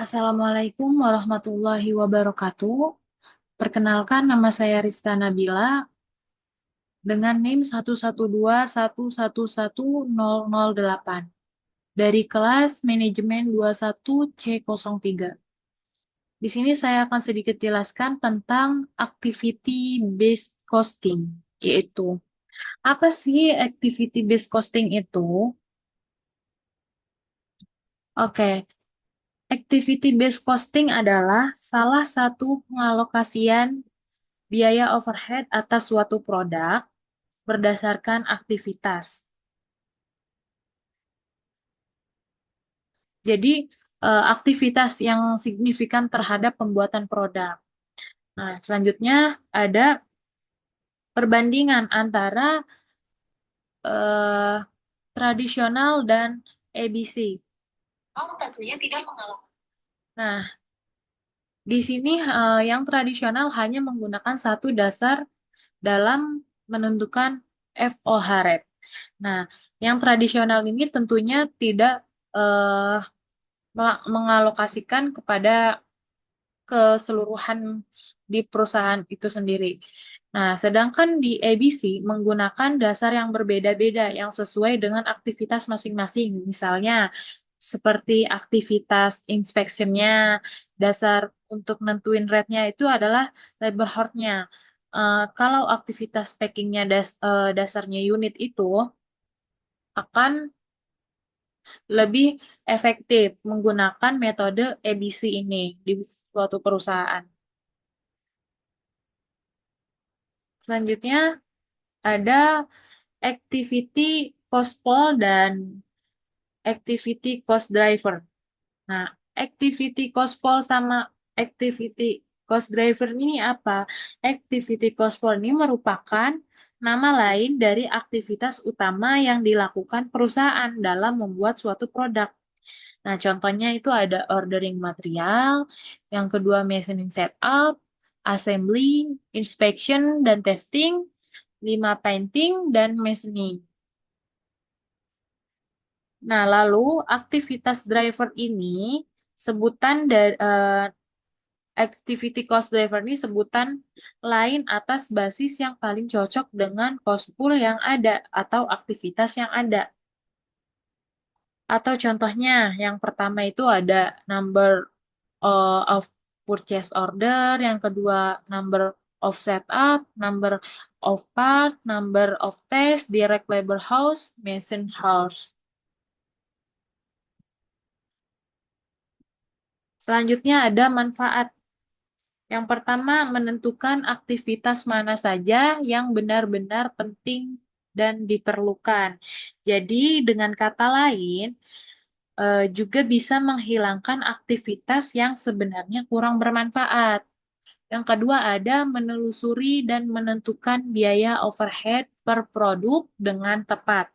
Assalamualaikum warahmatullahi wabarakatuh. Perkenalkan, nama saya Rizka Nabila dengan NIM 112111008 dari kelas Manajemen 21C03. Di sini saya akan sedikit jelaskan tentang activity based costing, yaitu apa sih activity based costing itu? Oke, activity based costing adalah salah satu pengalokasian biaya overhead atas suatu produk berdasarkan aktivitas. Jadi, aktivitas yang signifikan terhadap pembuatan produk. Nah, selanjutnya ada perbandingan antara eh, tradisional dan ABC. Oh, tentunya tidak mengalami. Nah, di sini yang tradisional hanya menggunakan satu dasar dalam menentukan FOH rate. Nah, yang tradisional ini tentunya tidak eh, mengalokasikan kepada keseluruhan di perusahaan itu sendiri. Nah, sedangkan di ABC menggunakan dasar yang berbeda-beda yang sesuai dengan aktivitas masing-masing. Misalnya, seperti aktivitas inspection-nya, dasar untuk nentuin rate-nya itu adalah labor hour-nya. Kalau aktivitas packing-nya dasarnya unit itu akan lebih efektif menggunakan metode ABC ini di suatu perusahaan. Selanjutnya ada activity cost pool dan activity cost driver. Nah, activity cost pool sama activity cost driver ini apa? Activity cost pool ini merupakan nama lain dari aktivitas utama yang dilakukan perusahaan dalam membuat suatu produk. Nah, contohnya itu ada ordering material, yang kedua mezzanine setup, assembly, inspection dan testing, 5 painting dan mezzanine. Nah, lalu aktivitas driver ini sebutan dari activity cost driver ini sebutan lain atas basis yang paling cocok dengan cost pool yang ada atau aktivitas yang ada. Atau contohnya, yang pertama itu ada number of purchase order, yang kedua number of setup, number of part, number of test, direct labor hours, mason hours. Selanjutnya ada manfaat. Yang pertama, menentukan aktivitas mana saja yang benar-benar penting dan diperlukan. Jadi, dengan kata lain, juga bisa menghilangkan aktivitas yang sebenarnya kurang bermanfaat. Yang kedua ada menelusuri dan menentukan biaya overhead per produk dengan tepat.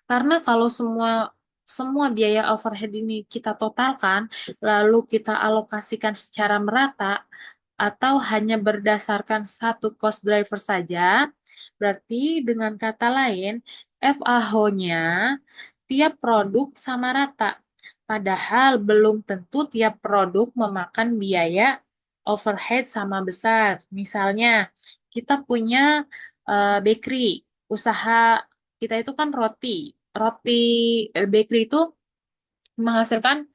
Karena kalau semua semua biaya overhead ini kita totalkan, lalu kita alokasikan secara merata atau hanya berdasarkan satu cost driver saja, berarti dengan kata lain, FAH-nya tiap produk sama rata. Padahal belum tentu tiap produk memakan biaya overhead sama besar. Misalnya, kita punya bakery, usaha kita itu kan roti. Roti bakery itu menghasilkan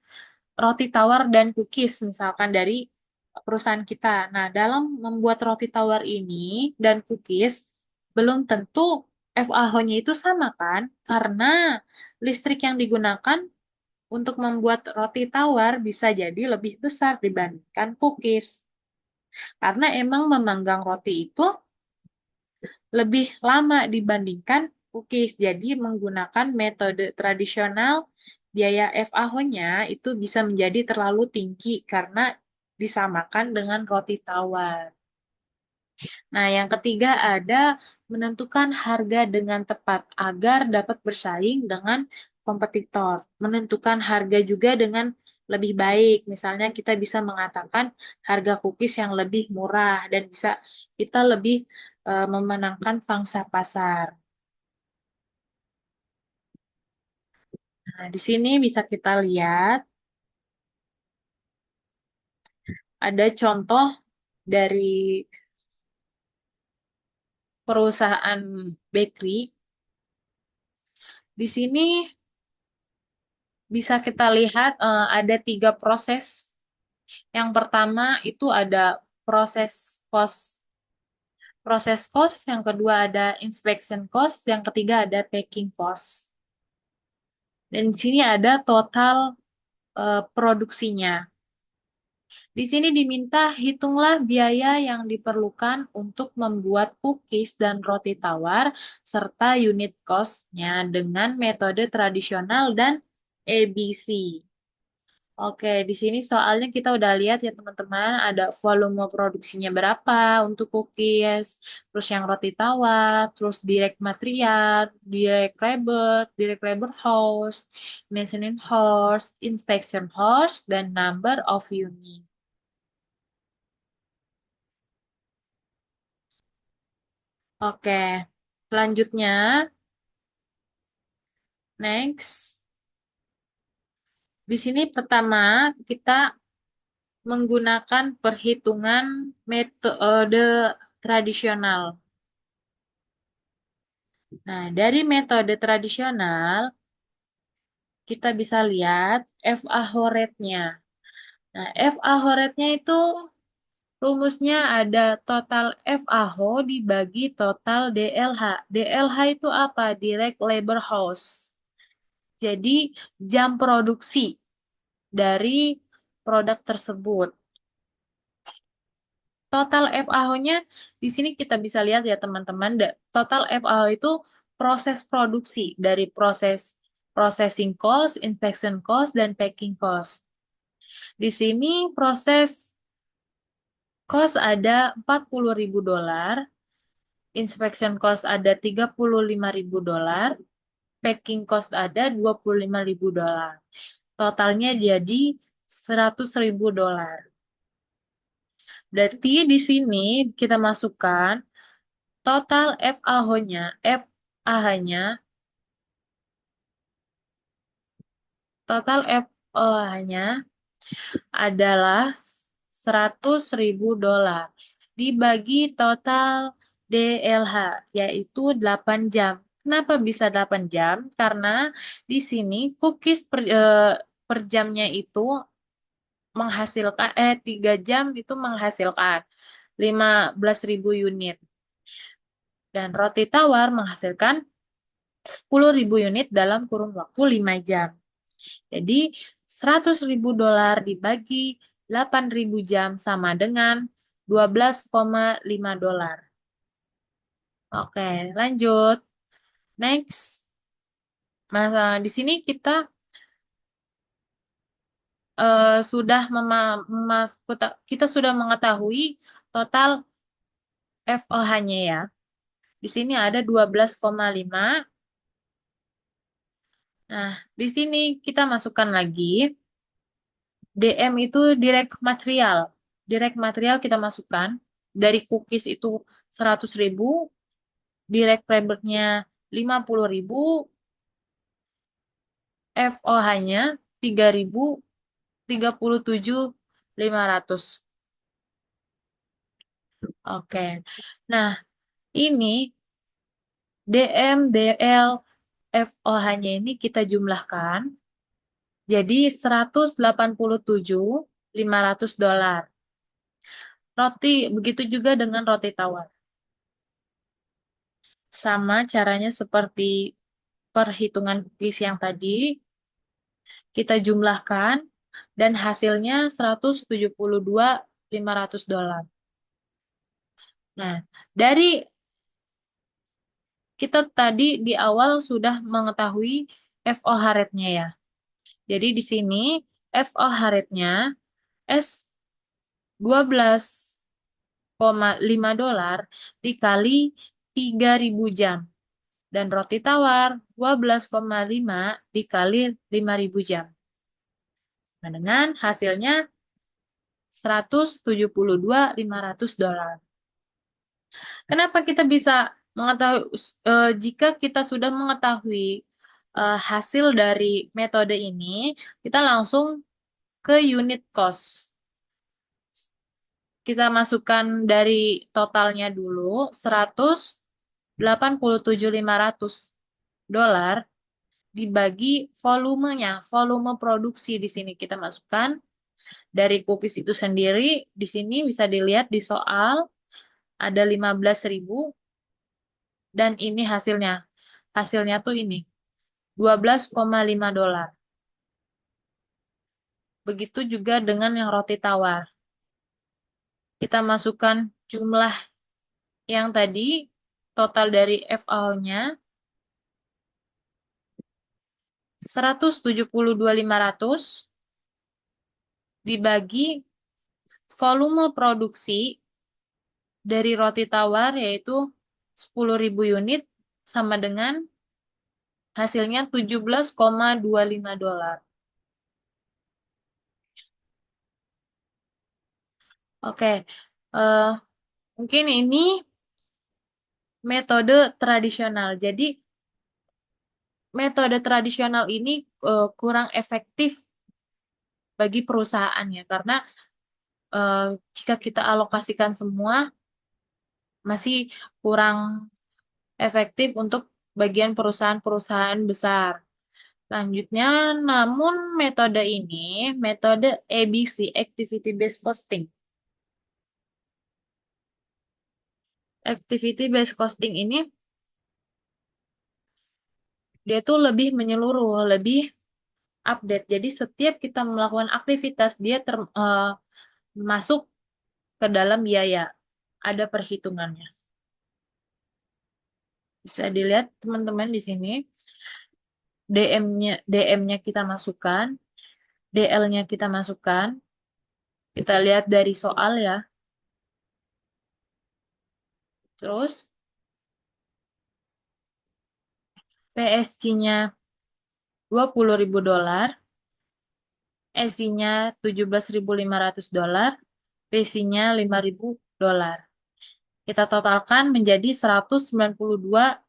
roti tawar dan cookies misalkan dari perusahaan kita. Nah, dalam membuat roti tawar ini dan cookies belum tentu FAH-nya itu sama kan? Karena listrik yang digunakan untuk membuat roti tawar bisa jadi lebih besar dibandingkan cookies. Karena emang memanggang roti itu lebih lama dibandingkan cookies. Jadi menggunakan metode tradisional, biaya FAH-nya itu bisa menjadi terlalu tinggi karena disamakan dengan roti tawar. Nah, yang ketiga ada menentukan harga dengan tepat agar dapat bersaing dengan kompetitor. Menentukan harga juga dengan lebih baik. Misalnya kita bisa mengatakan harga cookies yang lebih murah dan bisa kita lebih memenangkan pangsa pasar. Nah, di sini bisa kita lihat ada contoh dari perusahaan bakery. Di sini bisa kita lihat ada 3 proses. Yang pertama itu ada proses cost, yang kedua ada inspection cost, yang ketiga ada packing cost. Dan di sini ada total produksinya. Di sini diminta hitunglah biaya yang diperlukan untuk membuat cookies dan roti tawar serta unit cost-nya dengan metode tradisional dan ABC. Oke, di sini soalnya kita udah lihat ya teman-teman, ada volume produksinya berapa untuk cookies, terus yang roti tawar, terus direct material, direct labor host, mezzanine host, inspection host, dan number of unit. Oke, selanjutnya, next. Di sini pertama kita menggunakan perhitungan metode tradisional. Nah, dari metode tradisional, kita bisa lihat FAH rate-nya. Nah, FAH rate-nya itu rumusnya ada total FAH dibagi total DLH. DLH itu apa? Direct Labor Hours. Jadi, jam produksi dari produk tersebut. Total FAH-nya di sini kita bisa lihat ya teman-teman. Total FAH itu proses produksi dari proses processing cost, inspection cost, dan packing cost. Di sini proses cost ada $40.000, inspection cost ada $35.000, packing cost ada $25.000. Totalnya jadi $100.000. Berarti di sini kita masukkan total FAH-nya, total FAH-nya adalah $100.000 dibagi total DLH, yaitu 8 jam. Kenapa bisa 8 jam? Karena di sini cookies per jamnya itu menghasilkan 3 jam itu menghasilkan 15.000 unit dan roti tawar menghasilkan 10.000 unit dalam kurun waktu 5 jam. Jadi $100.000 dibagi 8.000 jam sama dengan $12,5. Oke, lanjut. Next. Masa di sini kita sudah kita sudah mengetahui total FOH-nya ya. Di sini ada 12,5. Nah, di sini kita masukkan lagi DM itu direct material. Direct material kita masukkan dari cookies itu 100.000, direct labor-nya 50.000, FOH-nya 3.000, 37.500. Oke. Nah, ini DM, DL, FOH-nya ini kita jumlahkan jadi $187.500. Roti, begitu juga dengan roti tawar. Sama caranya seperti perhitungan cookies yang tadi, kita jumlahkan dan hasilnya $172.500. Nah, dari kita tadi di awal sudah mengetahui FOH rate-nya ya. Jadi di sini FOH rate-nya S 12,5 dolar dikali 3.000 jam. Dan roti tawar 12,5 dikali 5.000 jam. Nah, dengan hasilnya $172.500. Kenapa kita bisa mengetahui jika kita sudah mengetahui hasil dari metode ini, kita langsung ke unit cost. Kita masukkan dari totalnya dulu 187.500 dolar dibagi volumenya, volume produksi di sini kita masukkan dari cookies itu sendiri. Di sini bisa dilihat di soal ada 15.000 dan ini hasilnya. Hasilnya tuh ini 12,5 dolar. Begitu juga dengan yang roti tawar. Kita masukkan jumlah yang tadi, total dari FAO-nya 172.500 dibagi volume produksi dari roti tawar yaitu 10.000 unit sama dengan hasilnya 17,25 dolar. Oke, eh, mungkin ini metode tradisional. Jadi metode tradisional ini kurang efektif bagi perusahaan ya, karena eh, jika kita alokasikan semua masih kurang efektif untuk bagian perusahaan-perusahaan besar. Selanjutnya, namun metode ini, metode ABC, Activity Based Costing. Activity Based Costing ini, dia tuh lebih menyeluruh, lebih update. Jadi setiap kita melakukan aktivitas, dia masuk ke dalam biaya. Ada perhitungannya. Bisa dilihat teman-teman di sini. DM-nya kita masukkan, DL-nya kita masukkan. Kita lihat dari soal ya. Terus PSG-nya 20.000 dolar, SI-nya 17.500 dolar, PC-nya 5.000 dolar. Kita totalkan menjadi 192.500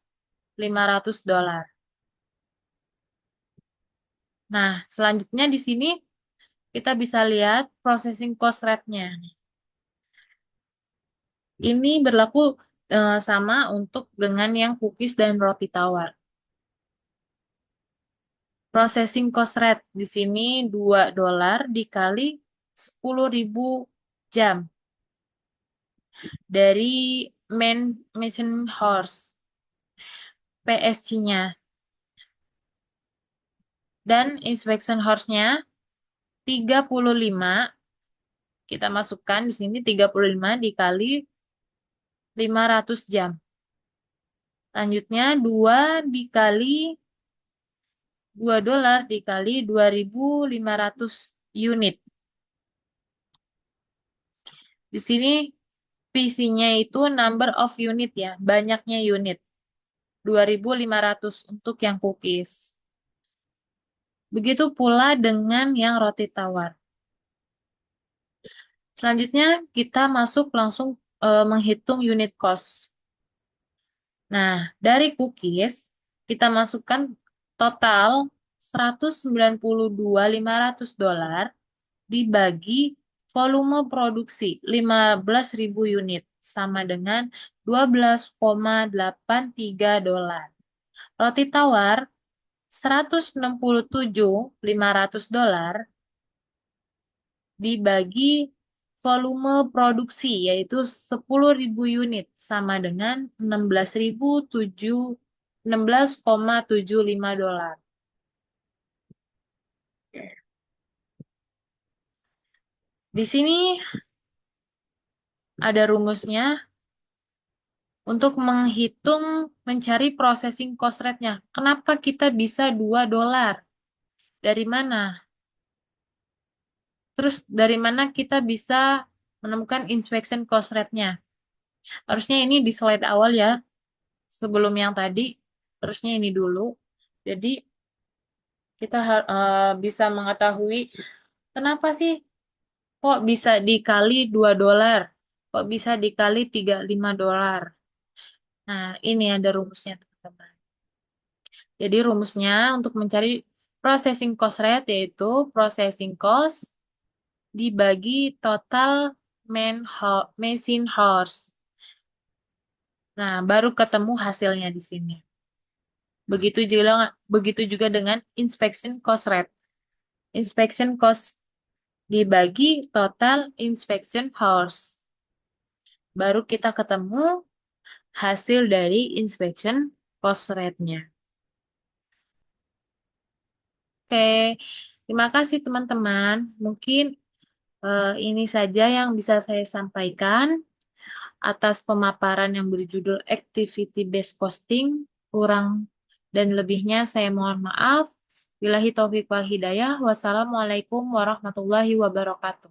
dolar. Nah, selanjutnya di sini kita bisa lihat processing cost rate-nya. Ini berlaku sama untuk dengan yang cookies dan roti tawar. Processing cost rate di sini 2 dolar dikali 10.000 jam dari machine horse PSG-nya dan inspection horse-nya 35. Kita masukkan di sini 35 dikali 500 jam. Selanjutnya 2 dikali 2 dolar dikali 2.500 unit. Di sini PC-nya itu number of unit ya, banyaknya unit. 2.500 untuk yang cookies. Begitu pula dengan yang roti tawar. Selanjutnya kita masuk langsung menghitung unit cost. Nah, dari cookies kita masukkan total 192.500 dolar dibagi volume produksi 15.000 unit sama dengan 12,83 dolar. Roti tawar 167.500 dolar dibagi volume produksi yaitu 10.000 unit sama dengan 16,75 dolar. Di sini ada rumusnya untuk menghitung mencari processing cost rate-nya. Kenapa kita bisa 2 dolar? Dari mana? Terus dari mana kita bisa menemukan inspection cost rate-nya? Harusnya ini di slide awal ya, sebelum yang tadi. Harusnya ini dulu. Jadi kita bisa mengetahui kenapa sih kok bisa dikali 2 dolar? Kok bisa dikali 35 dolar? Nah, ini ada rumusnya, teman-teman. Jadi rumusnya untuk mencari processing cost rate yaitu processing cost dibagi total machine horse. Nah, baru ketemu hasilnya di sini. Begitu juga dengan inspection cost rate. Inspection cost dibagi total inspection hours. Baru kita ketemu hasil dari inspection cost rate-nya. Oke, terima kasih teman-teman. Mungkin ini saja yang bisa saya sampaikan atas pemaparan yang berjudul Activity Based Costing. Kurang dan lebihnya saya mohon maaf. Billahi taufiq wal hidayah. Wassalamualaikum warahmatullahi wabarakatuh.